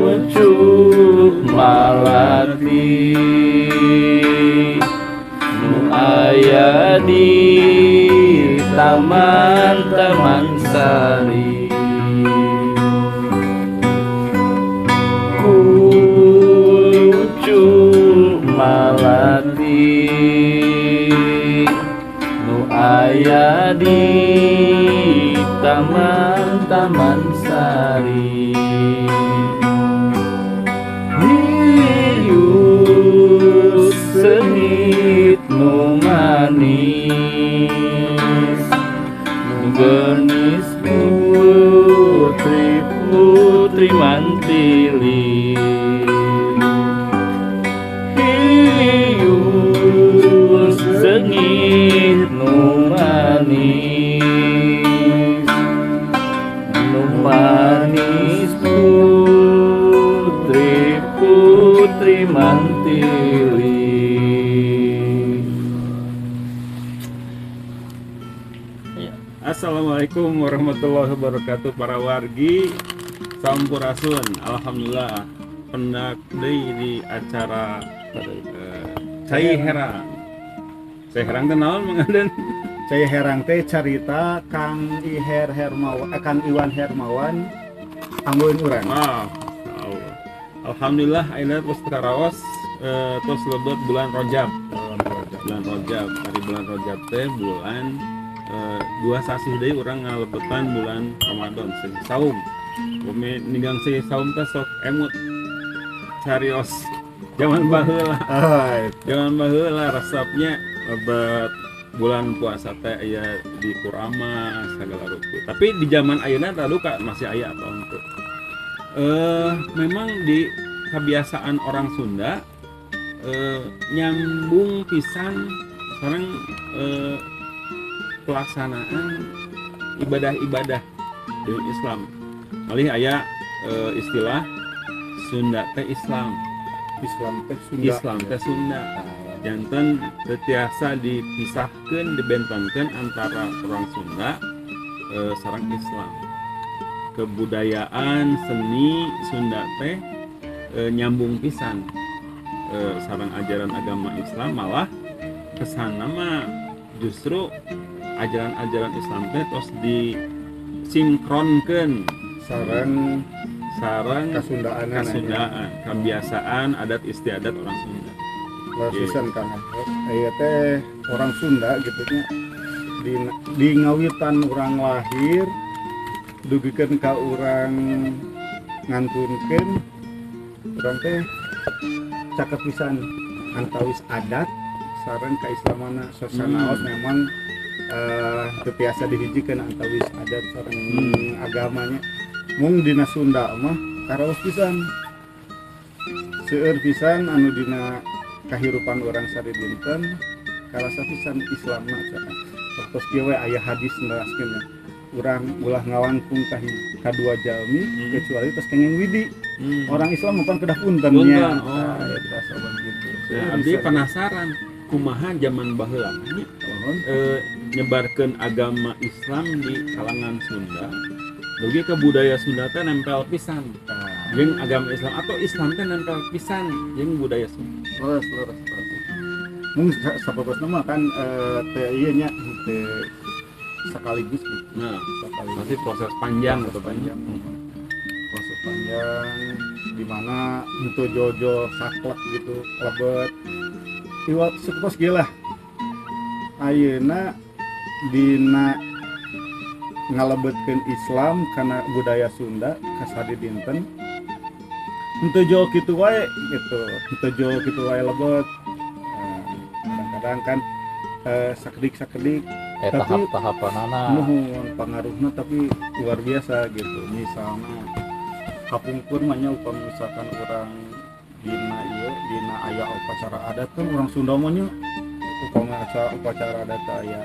Lucu malati nu aya di Taman Taman Sari, lucu malati nu aya di Taman Taman Sari. Hius sengit nu manis, nu genis putri-putri mantili. Hius sengit nu manis, nu manis putri mantili. Assalamualaikum warahmatullahi wabarakatuh para wargi Sampurasun. Alhamdulillah pendak deui di acara Cai Herang. Cai Herang teh naon mangaden? Cai Herang teh carita Kang Iwan Hermawan anggoin urang. Alhamdulillah ayeuna tos karaos tos lebet bulan Rajab. Bulan Rajab, dari bulan Rajab teh bulan dua sasih deui urang ngalebetan bulan Ramadan sing saum. Bumi ninggang si saum teh sok emut carios zaman baheula. Zaman baheula resepnya lebet bulan puasa teh aya di Kurama segala rupa. Tapi di zaman ayeuna teh duka masih aya atau henteu. Memang di kebiasaan orang Sunda nyambung pisan sekarang pelaksanaan ibadah-ibadah di Islam. Malih aya istilah Sunda teh Islam. Islam teh Sunda. Janten tiasa dipisahkeun dibentenkeun antara orang Sunda sareng Islam. Kebudayaan seni Sunda teh nyambung pisan sareng ajaran agama Islam, malah kesana mah justru ajaran-ajaran Islam teh tos disinkronkeun sareng Kasundaan, kebiasaan adat istiadat orang Sunda. Pisan kan aya teh orang Sunda gitu nya di ngawitan urang lahir dugikeun ka urang ngantunkeun urang teh cakep pisan antawis adat sareng kaislamanna sosanaos memang teu biasa dihijikeun antawis adat sareng agamanya. Mung dina Sunda mah karaos pisan seueur pisan anu dina kahirupan urang sari dinten karasa pisan Islamna cenah. Terus kieu we aya hadis neraskeun urang ulah ngawangkung kadua jalmi kecuali tos kenging widi. Orang Islam bukan kedah punten nya. Ya biasa begitu. Abdi penasaran kumaha zaman baheula nyebarkeun agama Islam di kalangan Sunda. Dugi ke budaya Sunda teh nempel pisan. Jeung agama Islam atau Islam teh nempel pisan jeung budaya Sunda. Leres. Mung sapoposna mah kan teh ieu nya teh sekaligus gitu. Nah, masih proses panjang atau panjang. Proses panjang di mana untuk jojo saklek gitu lebet. Iwat seputos ge lah. Ayeuna dina ngalebetkeun Islam karena budaya Sunda kasadi dinten henteu jo kitu wae gitu, henteu jo kitu wae lebet. Kadang-kadang kan sakedik tahap-tahapanana nuhun pangaruhna tapi luar biasa gitu. Misalnya kapungkur mah nya upami misalkan urang dina ieu dina aya upacara adat kan orang Sunda mah nya upacara adat ya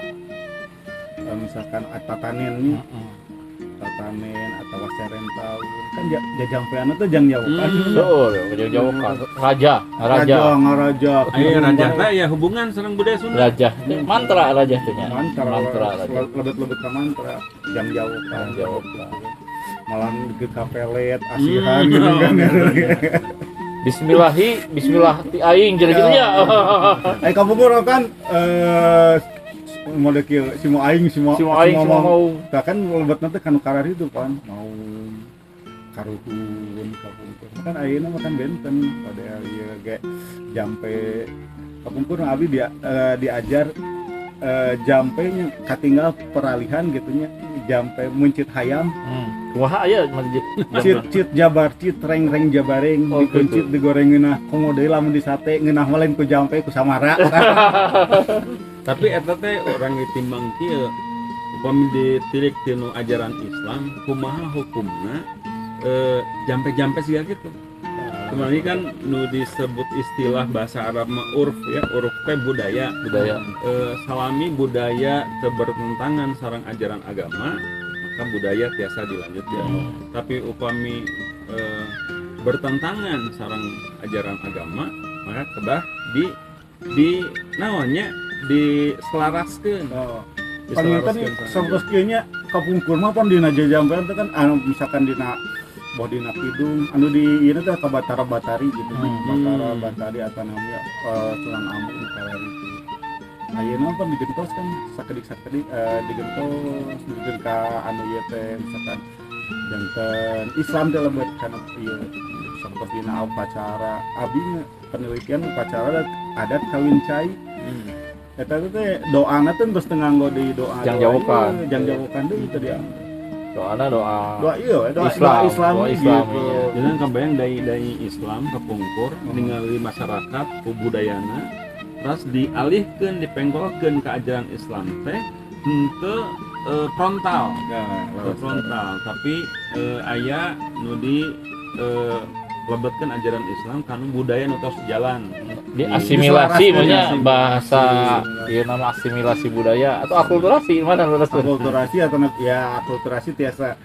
misalkan tatanennya tatanen atau waseren tahun kan jajampean itu jang jauh kan Betul, jauh-jauh kan. Raja. ngaraja Ayo raja teh ya hubungan sareng budaya Sunda. Raja. Mantra raja teh nya. mantra raja. lebet-lebet ka mantra jang jauh kan Jauh kan. malah ke kapelet asihan gitu kan Bismillah ti aing gitu ya. kamu kurang kan model kieu si mau aing si mau mau. Nah, kan lebet nanti kan karar itu kan mau karuhun kapungkur kan ayeuna mah kan benten pada ieu ge jampe kapungkur abi diajar jampe nya katinggal peralihan gitu nya jampe muncit hayam Kumaha aya masjid. cit jabar cit reng jabareng Oh, dikuncit digoreng ngeunah komo deui lamun di sate ngeunah mah lain ku jampe ku samara. Tapi eta teh orang ditimbang kieu upami ditilik tinu ajaran Islam kumaha hukumna jampe-jampe siga gitu. Kemarin kan nu disebut istilah bahasa Arab mah urf ya, urf teh budaya. Salami budaya teu bertentangan sareng ajaran agama, maka budaya tiasa dilanjut ya. Tapi upami bertentangan sareng ajaran agama, maka kedah di naonnya diselaraskeun. Panginten sabeus kieu nya kapungkur mah pon dina jajampean teh kan anu misalkan dina boh dina kidung anu di ieu teh ka Batara-Batari gitu. Batara-Batari atau namanya Tulang Ampung kalari. Ayeuna pun digentos kan sakedik-sakedik digentos dikeun ka anu ieu teh misalkan janten Islam teh lebet kana ieu sabeus dina upacara abdi penelitian upacara adat kawin cai. Eta teh doana teh geus teu nganggo di doa. Jang jauhkan deui teh dia. Doa Doa Islam gitu. Jangan kebayang dai Islam kepungkur ningali masyarakat budayana terus dialihkeun dipenggolkeun ke ajaran Islam teh henteu frontal. Tapi aya nu di lebetkeun ajaran Islam kanu budaya nu tos jalan. Diasimilasi maksudnya bahasa ieu nama asimilasi budaya atau akulturasi mana akulturasi atau ya akulturasi tiasa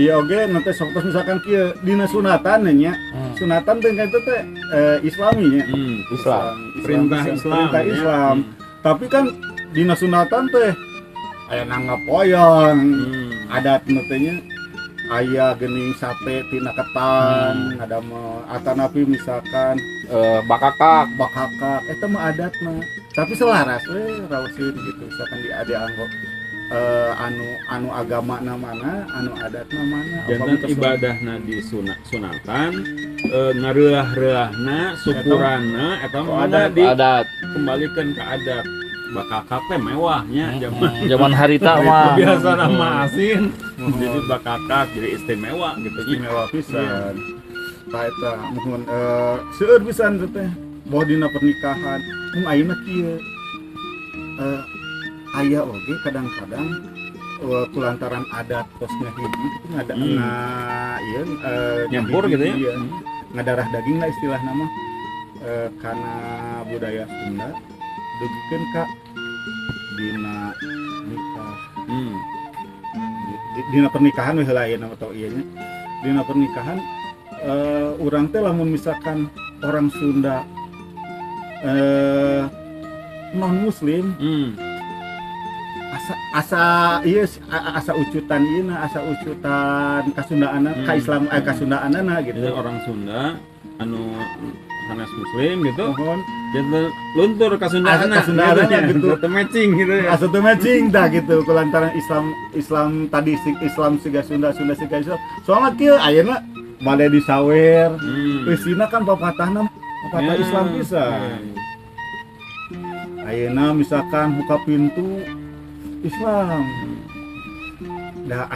iya oge nanti sok misalkan kieu dina sunatan nya sunatan teh kitu teh islami nya Islam perintah Islam tapi kan dina sunatan teh aya nanggap poyong adat teh nya aya geuning sate tina ketan ada mah atanapi misalkan bakakak eta mah adatna tapi selaras we raosin gitu misalkan di ada anggo anu agama mana anu adatna mana jantan ibadahna di sunatan ngareulah-reulahna syukuranna eta mah adat kembalikan ke adat bakakak teh mewahnya zaman harita mah biasa nama asin jadi bakakak jadi istimewa gitu istimewa pisan ta eta muhun seueur pisan teh bawa dina pernikahan ayeuna kieu aya oge kadang-kadang kulantaran adat kosnya hiji itu ngadana ieu nyampur gitu ya ngadarah daging lah istilah nama karena budaya Sunda dugikeun ka dina nikah dina pernikahan we heula ayeuna atau ieu nya dina pernikahan urang teh lamun misalkan orang Sunda non muslim asa ucutan kasundaanna ka Islam kasundaanna gitu. Jadi orang Sunda anu sanes muslim gitu. Jadi luntur kasundaanna gitu. Satu matching gitu ya. Satu matching dah gitu. Kulantaran Islam tadi Islam siga Sunda siga Islam. Soalnya kieu ayeuna bade disawer. Isina kan papatahna papatah Islam pisan. Ayeuna misalkan buka pintu Islam. Dah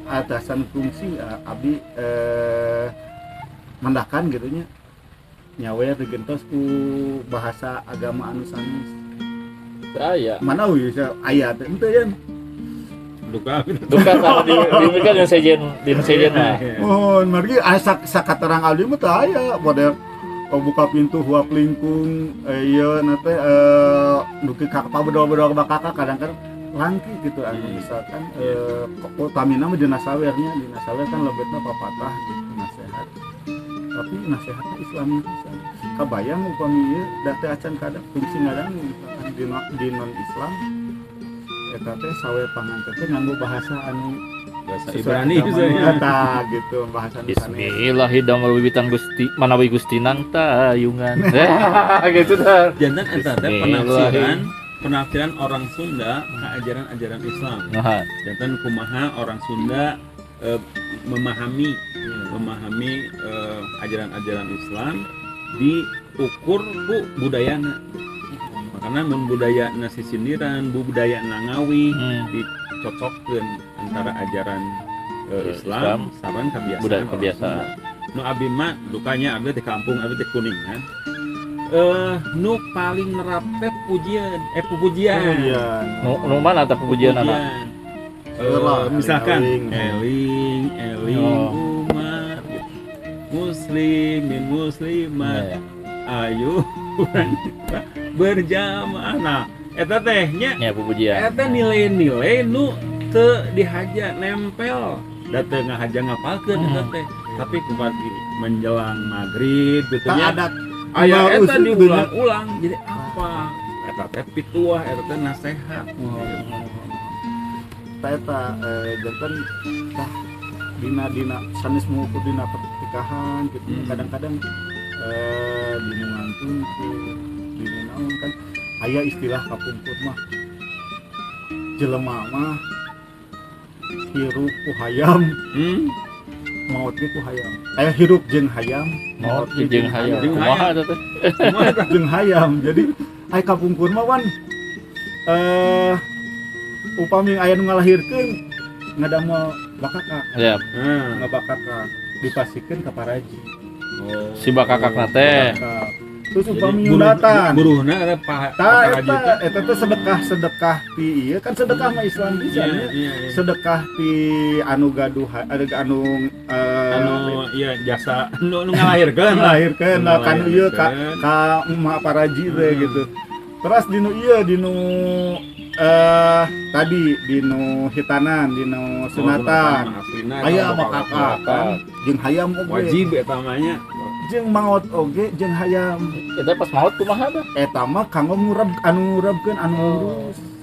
atasan fungsi abdi mendakan gitu nya. Nyawer digentos ku bahasa agama anu sanes. Aya. Mana we aya teh henteu yen. Duka kalau di kan sejen mah. Mohon margi asa sakatarang abdi mah teu aya model buka pintu huap lingkung ieu na teh duki ka pabedo-bedo bakaka kadang-kadang langki gitu misalkan utamina mah dina sawernya kan lebetna papatah gitu nasehat tapi nasehatnya Islami pisan kabayang upami ieu da teh acan kadang fungsi ngadang misalkan di non Islam eta teh sawer panganten teh nganggo bahasa anu bahasa Ibrani misalnya gitu bahasa Bismillahirrahmanirrahim wiwitan Gusti manawi Gusti nang tayungan. Gitu dah. jantan eta teh penafsiran orang Sunda ke ajaran-ajaran Islam. Jantan kumaha orang Sunda memahami ajaran-ajaran Islam diukur ku budayana. Makanya mun budaya nasi sindiran, budaya nangawi dicocokkeun antara ajaran Islam sareng kebiasaan. Nu abdi mah dukanya abdi di kampung abdi di Kuningan. Nu paling nerapet pujian. Nu mana ta pujian anak? Misalkan eling umat muslimin muslimat ayo urang berjamaah. Nah eta teh nya pujian eta nilai-nilai nu teu dihaja nempel da teu ngahaja ngapalkeun eta teh tapi kumaha menjelang maghrib gitu nya aya eta diulang-ulang jadi apa eta teh pituah eta teh nasehat eta janten tah dina sanes mengukur dina pernikahan gitu kadang-kadang dina ngantun dina naon kan aya istilah kapungkur mah jelema mah hirup ku hayam maut ku hayam aya hirup jeung hayam maut jeung hayam kumaha eta teh jeung hayam jadi aya kapungkur mah wan upami aya nu ngalahirkeun ngadamel bakakak ngabakakak dipasikeun ka paraji si bakakakna teh terus upami nyundatan buruhna ada paraji eta teh sedekah ti ieu kan sedekah mah Islam bisa sedekah ti anu gaduh anu iya jasa nu ngalahirkeun kan ieu ka paraji teh gitu terus dinu ieu dinu tadi dinu hitanan dinu sunatan aya bakakak kan jeung hayam oge wajib eta mah nya jeung maot oge jeung hayam eta pas maot kumaha tah eta mah kanggo ngurabkeun anu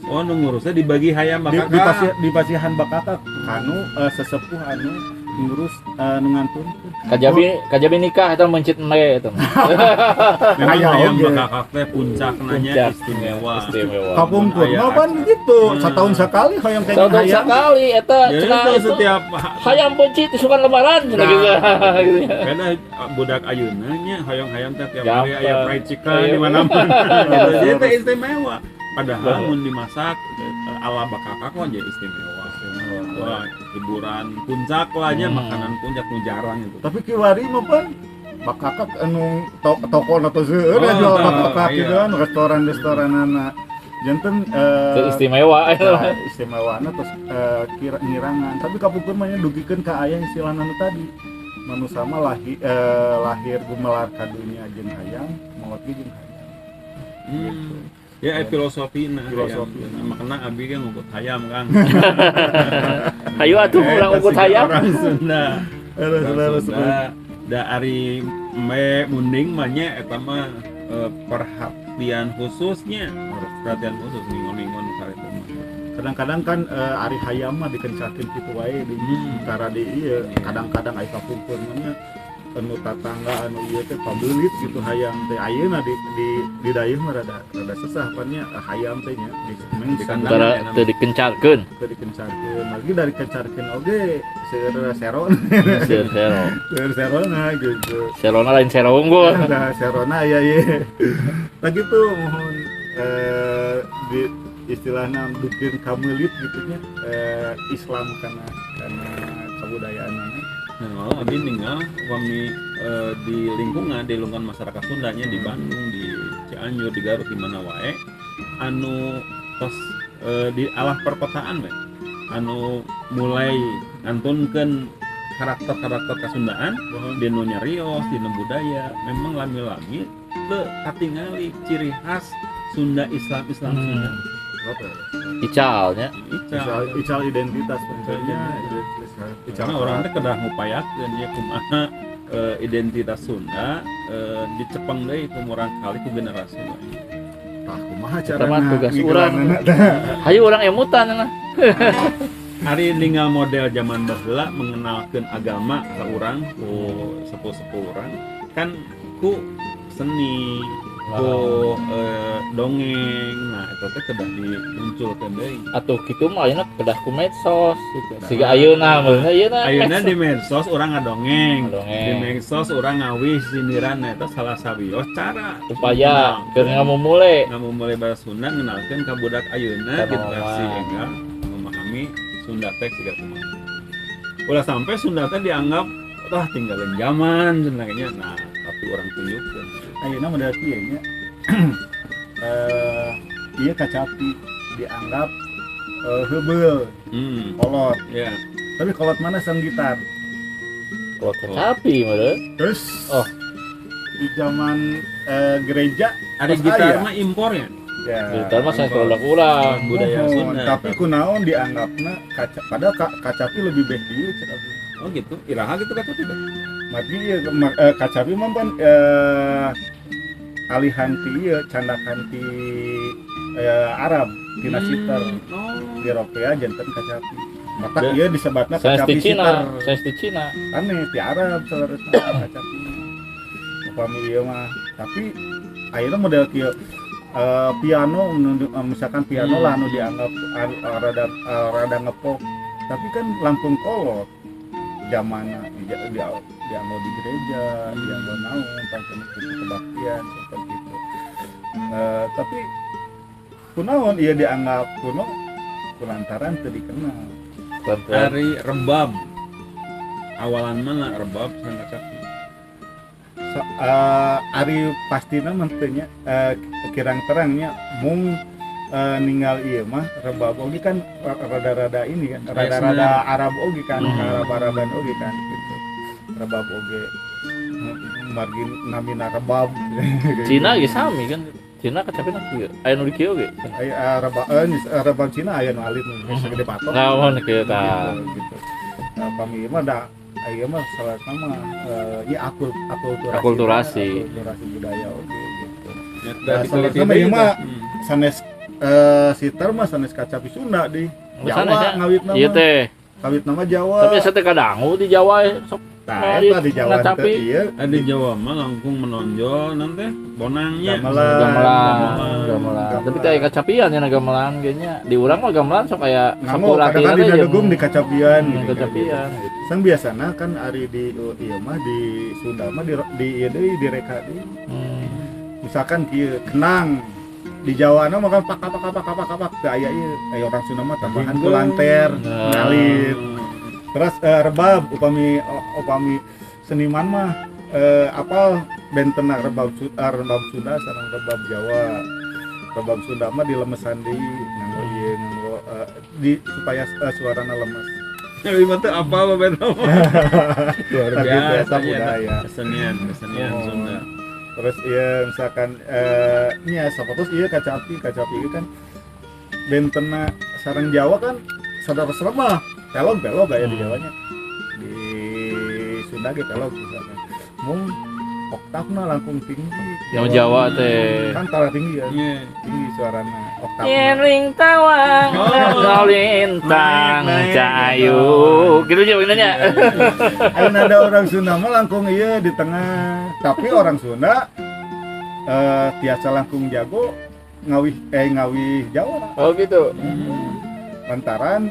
ngurus nu ngurusnya dibagi hayam bakakak dipasihan bakakak kanu sesepuh anu ngurus nu ngantun kajabi nikah eta mencit meh eta hayam bakakak teh puncakna istimewa kapungkur mah pan gitu setahun sekali hayam teh hayam sekali eta cenah setiap hayam pencit isukan lebaran cenah gitu karena budak ayeuna nya hayam teh tiap hari aya fried chicken di mana-mana jadi teh istimewa padahal mun dimasak ala bakakak mah jadi istimewa. Wah, hiburan puncak lah nya makanan puncak nu jarang itu. Tapi kiwari mah pan bakakak anu toko atau seueur jual bakakak gitu kan restoran-restoranana. Janten istimewa istimewana terus kira ngirangan. Tapi kapungkur mah nya dugikeun ka aya istilahna nu tadi. Manusia mah lahir gumelar ka dunia jeung hayam, maot ge jeung hayam. Gitu. Ya filosofi makna abi kan ngukut hayam kan. Hayu atuh ulang ngukut hayam. Orang Sunda. Da ari munding mah nya eta mah perhatian khususnya ningon-ningon saretu mah. Kadang-kadang kan ari hayam mah dikencakeun kitu wae di cara di ieu kadang-kadang aya kapungkur mah anu tatangga anu ieu teh pabeulit gitu hayam teh ayeuna di dayeuh mah rada sesah pannya hayam teh nya antara teu dikencarkeun lagi dari kencarkeun oge seueur seron serona gitu serona lain serong gua nah serona aya ieu tah gitu mohon di istilahna bikin kamulit gitu nya Islam karena kabudayaanna. Nah, abdi ninggal kami di lingkungan masyarakat Sundanya di Bandung, di Cianjur, di Garut, di mana wae anu tos di alah perkotaan we anu mulai ngantunkeun karakter Kasundaan di nu nyarios, di nu budaya memang lami-lami teu katingali ciri khas Sunda Islam Sunda. Icalnya. Ical identitas Iya. Ical Karena orang teh kedah ngupayakeun ya kumaha identitas Sunda dicepeng deui ku urang kali ku generasi lain. kumaha Eta mah carana tugas ngigelaneuna urang. Hayu orang emutan nah. Hari ninggal model zaman baheula mengenalkan agama ke orang ku sepuh-sepuh orang kan ku seni ku dongeng. Nah itu teh kedah dimunculkeun deui. Atuh kitu mah ayeuna kedah ku medsos gitu. Siga ayeuna mah Ayeuna di medsos orang ngadongeng, Ngadongeng. di medsos orang ngawih sindiran eta salah sabios cara upaya keur ngamumule. mulai bahasa Sunda ngenalkeun ka budak ayeuna Karena generasi enggal memahami Sunda teh siga kumaha. Ulah sampai Sunda teh dianggap tah tinggalin zaman cenah. Nah, tapi orang tunjukkeun. ayeuna model kieu nya ieu kacapi dianggap heubeul kolot, Ya. tapi kolot mana sang gitar. Kalau kecapi mah deh. Terus Oh. di zaman gereja Ada Terus gitar aya. mah impornya. ya Gitar mah saya produk urang. Budaya Mohon, Sunda. tapi kunaon dianggapna padahal kacapi lebih beh dieu cenah. Oh gitu. Iraha gitu kata tidak. Mati ieu kacapi mah pan alihan ti ieu candakan ti Arab tina sitar Oh. di Eropea janten kacapi. Maka Da- ieu disebatna Saya kacapi di Cina, sitar. saya di Cina. Aneh ti Arab salerosna kacapi. Upami ieu mah, tapi ayeuna model kieu piano misalkan piano lah anu dianggap rada ngepop. Tapi kan langkung kolot zamanna dianggap di gereja, dianggap naon tangkeun kebaktian seperti itu. Tapi kunaon ieu dianggap kuno kulantaran teu dikenal. Pelan-pelan. Hari rebab. Awalan mana rebab sang kacapi. So, ari pastina mentenya kirang terangnya mung ninggal ieu mah rebab oge kan rada-rada ini kan rada-rada Arab oge kan Arab-Araban oge kan gitu. Rebab oge margin namina rebab. Cina ge sami kan. Cina kecapina kieu. Aya nu di kieu ge. Aya rebab Cina aya nu alit nu segede patok. Naon kieu tah. Gitu. Nah, kami mah da aya mah salah nama ya akulturasi budaya oge gitu. Nah, salah sama ieu mah sanes sitar mah sanes kacapi Sunda di Jawa ngawitna Iya mah. teh. Kawitna mah Jawa. Tapi saya teh kadangu di Jawa sok. Tah eta di Jawa teh Ngacapi. ieu Ada Jawa mah langkung menonjol nanti bonangnya. Gamelan. Tapi teh kacapian ya gamelan ge nya. Di urang mah gamelan sok aya nganggo sakurati kadang-kadang teh dina jeung degung di kacapian gitu. kacapian gitu. Sang biasana kan ari di ieu mah di Sunda mah di ieu deui direka deui. Misalkan kieu kenang di Jawa mah kan pak teu aya ieu orang Sunda mah tambahan kulanter ngalir. Terus rebab upami seniman mah apal bentena rebab Sunda sareng rebab Jawa. Rebab Sunda mah dilemesan deui nganggo ieu nganggo supaya suarana lemes. Tapi mah apa beda mah. Luar Tapi biasa eta ya, budaya. kesenian Oh. Sunda. Terus iya misalkan nya sapatos ieu kacapi ieu kan bentena sareng Jawa kan saudara mah pelog aya di Jawanya. Di Sunda ge pelog misalkan. Mung oktavna langkung tinggi. Yang Jawa teh. Kan tara tinggi ya. Iya. Tinggi suarana oktavna. Ring tawang lintang cahayu. Gitu aja benernya. Ayeuna ada orang Sunda mah langkung ieu di tengah. Tapi orang Sunda tiasa langkung jago ngawih Jawa. Oh gitu. Lantaran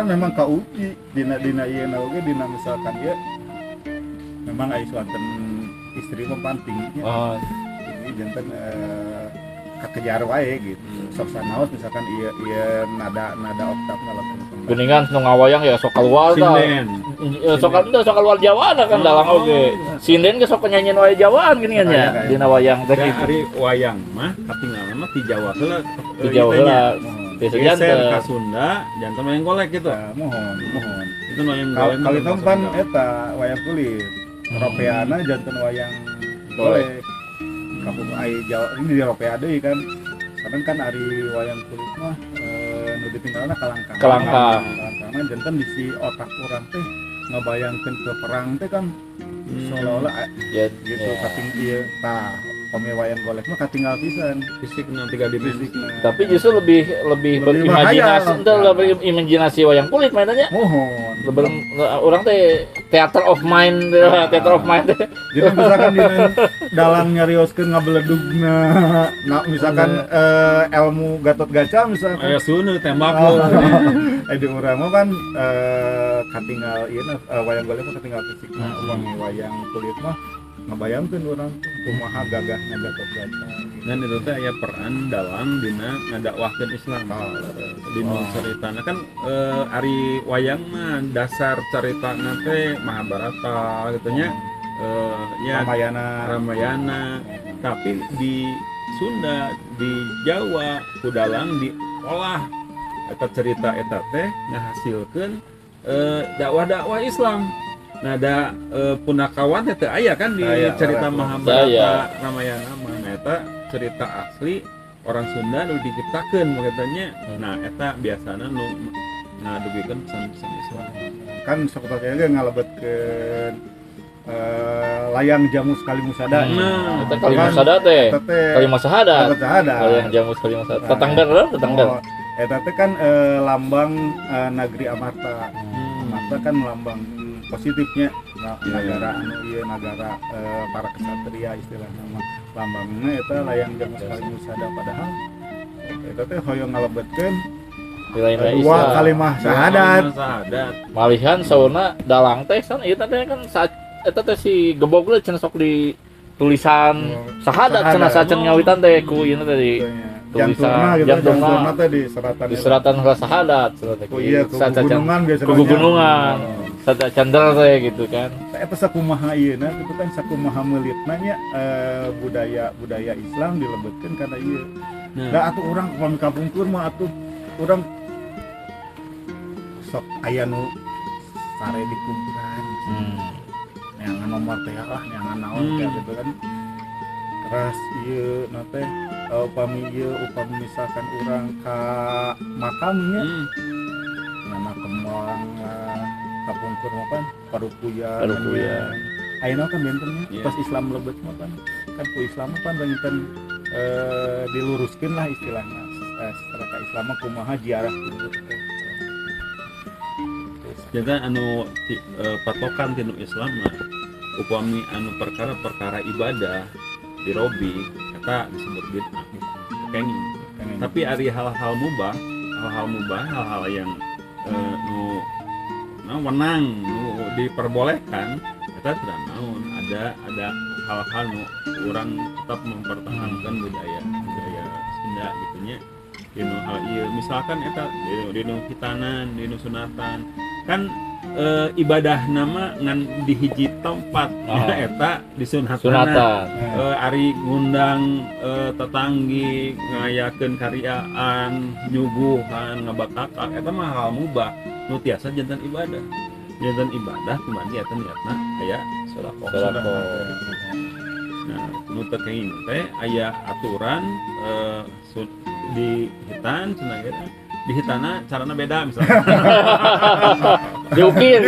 memang kauji dina ieu na oge dina misalkan ieu memang aya suanten istri mah pantingnya. Oh, Ini janten kakejar wae gitu. Sok sanaos misalkan ieu nada oktavna langkung. geningan nu ngawayang ya sok keluar tah. Sinden. Sok keluar Jawa kan dalang oge. Sinden ge sok nyanyian wae Jawaan geningan nya dina wayang teh Da gitu. hari wayang mah katinggalan mah ti Jawa heula. Di Jawa heula. Geser geser janten. ka Sunda janten wayang golek gitu. Nah, mohon Itu wayang golek. kali tempan eta wayang kulit ropeana janten wayang golek kampung ai Jawa ini di ropea deui kan kadang kan ari wayang kulit mah nu ditinggalna kalangkah Kalangkah. karena janten di si otak urang teh ngabayangkeun ke perang teh kan seolah-olah Ya, gitu ya. kating ieu tah pame wayang golek mah katinggal pisan fisik nanti tiga dimensi. fisikna. Tapi justru lebih berimajinasi, bahaya. itu lebih imajinasi wayang kulit mainannya. mohon Orang teh theater of mind, theater of mind teh. jadi misalkan di dalang nyarioskeun ngabeledugna nah misalkan ilmu Gatot Kaca misalkan Aya sunu tembak di urang mah kan katinggal ieu wayang golek mah katinggal fisikna umpami wayang kulit mah ngabayangkeun urang kumaha gagahna Gatot Kaca dan itu teh aya peran dalang dina ngadakwahkeun Islam. Dina ceritana kan ari wayang mah dasar ceritana teh Mahabharata gitu nya. Ya Ramayana. Tapi di Sunda, di Jawa, kudalang diolah eta cerita eta teh ngahasilkeun dakwah-dakwah Islam. Nah, ada punakawan teh teu aya kan di cerita Mahabharata Ramayana mah eta cerita asli orang Sunda nu diciptakeun makanya. Nah, eta biasana nu ngadugikeun pesan-pesan Islam. kan seperti ge ngalebetkeun layang jamu sekali musada Nah, Eta kalimat sadat teh. Kalimat sahadat. ada Yang jamu kalimat sahadat. Tetangga. eta teh kan lambang negeri Amarta Amarta kan lambang positifnya negara anu ieu negara para kesatria istilahna mah lambangna eta layang jamu sekali musada padahal eta teh hoyong ngalebetkeun Nilai-nilai dua Islam. kalimah syahadat Malihan sauna dalang teh kan ieu teh kan saat eta teh si gebog le cenah sok di tulisan sahadat cenah sacan nyawitan teh ku ieu teh di tulisan jantungna teh di seratan di seratan sahadat cenah teh. oh iya ke Sacan- gunungan biasanya ke gunungan. Sadat candel teh gitu kan. eta sakumaha ieu na itu kan sakumaha meulitna nya budaya Islam dilebetkeun kana ieu da atuh urang pami kampungkeun mah atuh urang sok aya nu sare di kuburan neangan nomor teh lah neangan naon kayak gitu kan terus ieu na teh upami misalkan urang ka makamnya nama kembang kapungkur mah kan parupuyan ayeuna kan bentennya pas Islam lebet mah kan ku Islam mah kan banyak diluruskeun lah istilahnya secara ka Islam mah kumaha ziarah kubur teh jadi anu patokan tinu Islam mah upami anu perkara ibadah dirobi eta disebut bid'ah kenging. Tapi ari hal-hal mubah hal-hal yang wenang nu diperbolehkan eta tidak naon ada hal-hal nu urang tetap mempertahankan budaya Sunda gitu nya dinu hal ieu misalkan eta dinu hitanan dinu sunatan kan ibadah nama ngan di hiji tempat eta di sunatan. Ari ngundang tetanggi ngayakeun karyaan nyuguhan ngabakakak eta mah hal mubah nu tiasa janten ibadah kumaha eta niatna aya sedekah. Nah nu teu kenging teh aya aturan di hitan cenah di hitana carana beda misalnya diukir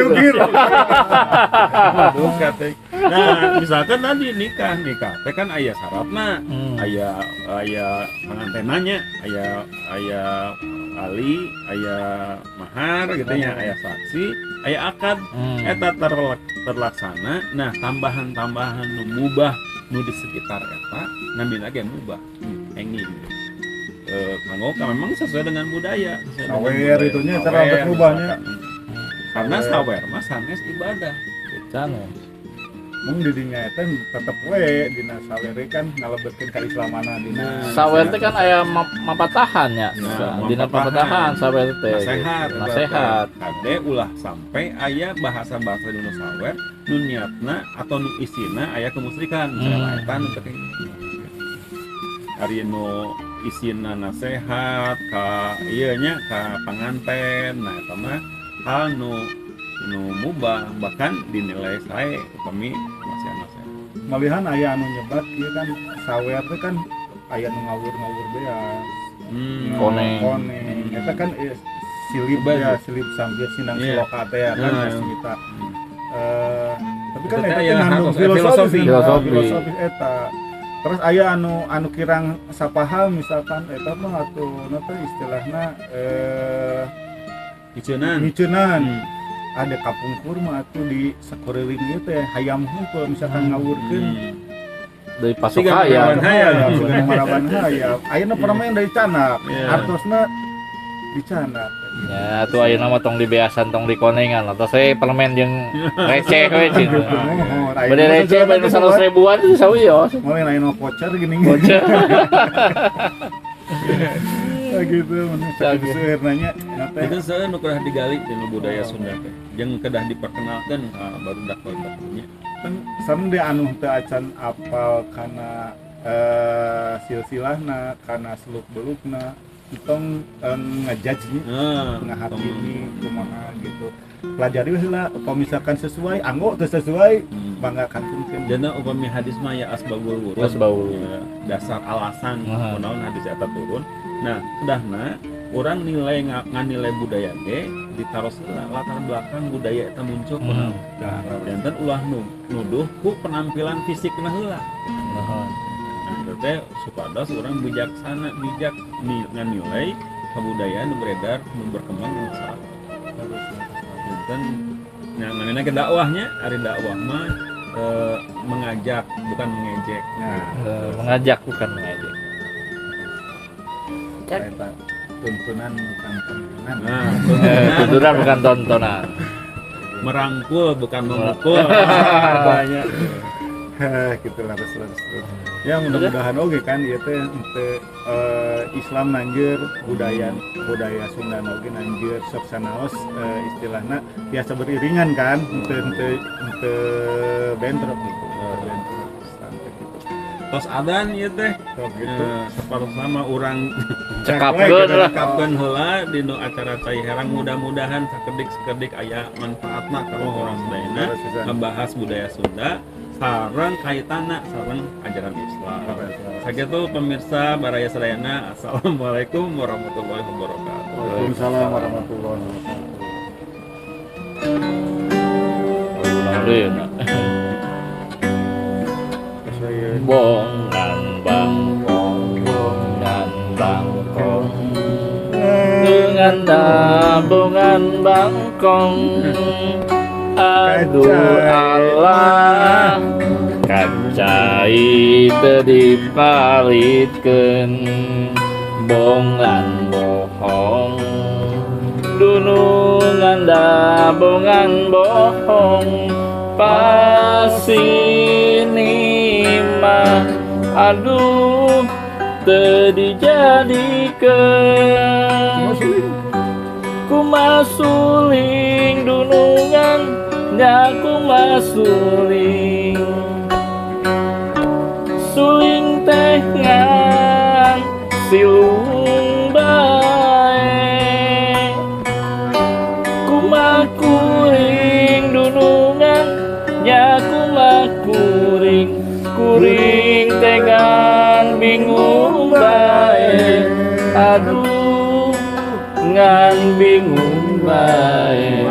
nah misalkan tadi nikah teh kan aya syaratna aya pengantenanya aya ali aya mahar gitu ya aya saksi aya akad eta terlaksana. Nah tambahan nu mubah nu di sekitar eta ngambil lagi mubah enging kanggo memang sesuai dengan budaya sawer itunya cara berubahnya karena sawer mah sanes ibadah cenah mung di dinya eta tetep we dina sawer kan ngalebetkeun ka islamana dina sawer teh kan aya mapatahan ya dina mapatahan sawer teh nasehat kade ulah sampai aya bahasa-bahasa dina sawer nu niatna atau nu isina aya kemusyrikan misalnya eta nu teh ari nu isina nasehat ka ieu nya ka panganten. Nah eta mah hal nu mubah bahkan dinilai sae upami masih nasehat. Malihan aya anu nyebat ieu kan sawer teh kan aya nu ngawur-ngawur beas. Koneng. Eta kan silip ya, silip sambil sinang siloka teh kan kita. Tapi kan eta ngandung filosofi eta. Terus aya anu kirang sapaham misalkan eta mah atuh teh istilahna miceunan. Ada kapungkur mah atuh di sakeureling ieu teh hayam hungkul misalkan ngawurkeun. Dari pasok hayam. Sugan maraban hayam. Ayeuna permen dari canak. Artosna di canak. Ya, tuh ayeuna mah tong dibeasan tong dikonengan atau saya permen yang receh we cenah. Bade receh bade 100 ribuan itu sawios. Mau lain voucher gini. Voucher. Gitu menurut nanya itu saya nu kedah digali dina budaya Sunda teh jeung kedah diperkenalkan barudak nya kan sareng di anu teu acan apal kana silsilahna kana seluk-belukna tong ngajudge ngahakimi kumaha gitu pelajari heula kalau misalkan sesuai anggo teu sesuai bangga kantunkeun dina upami hadis mah ya asbabul wurud dasar alasan kunaon hadis eta turun. Nah, kedahna orang nganilai budaya ge ditaros latar belakang budaya eta muncul kunaon. Dan ulah nuduh ku penampilan fisikna heula. Nah, itu teh supados urang bijaksana bijak nganilai kabudayaan nu beredar nu berkembang di masyarakat. Dan namanya ke dakwahnya, ari dakwah mah mengajak bukan mengejek. Mengajak bukan mengejek. Tuntunan bukan tontonan. Tuntunan bukan tontonan. Merangkul bukan memukul. Banyak. Gitulah terus. Ya mudah-mudahan oge kan ieu teh Islam nanjeur budaya Sunda oge nanjeur sok sanaos istilahna biasa beriringan kan henteu bentrok gitu. Tos adan ieu teh gitu. Saparos sama urang cekapkeun heula dinu acara cai herang mudah-mudahan sakedik-sakedik aya manfaatna ka urang sadayana ngebahas budaya Sunda sareng kaitanna sareng ajaran Islam. Sakitu pemirsa baraya sadayana, assalamualaikum warahmatullahi wabarakatuh. Waalaikumsalam warahmatullahi wabarakatuh. Bongan bangkong dengan tabungan bangkong aduh Allah kacai teu dipalitkeun bongan bohong dunungan dabongan bohong pasini mah aduh teu dijadikeun kumaha suling dunungan nya kumaha suling teh ngan silung bae kumaha kuring dunungan nya kumaha kuring teh ngan bingung bae aduh ngan bingung bae.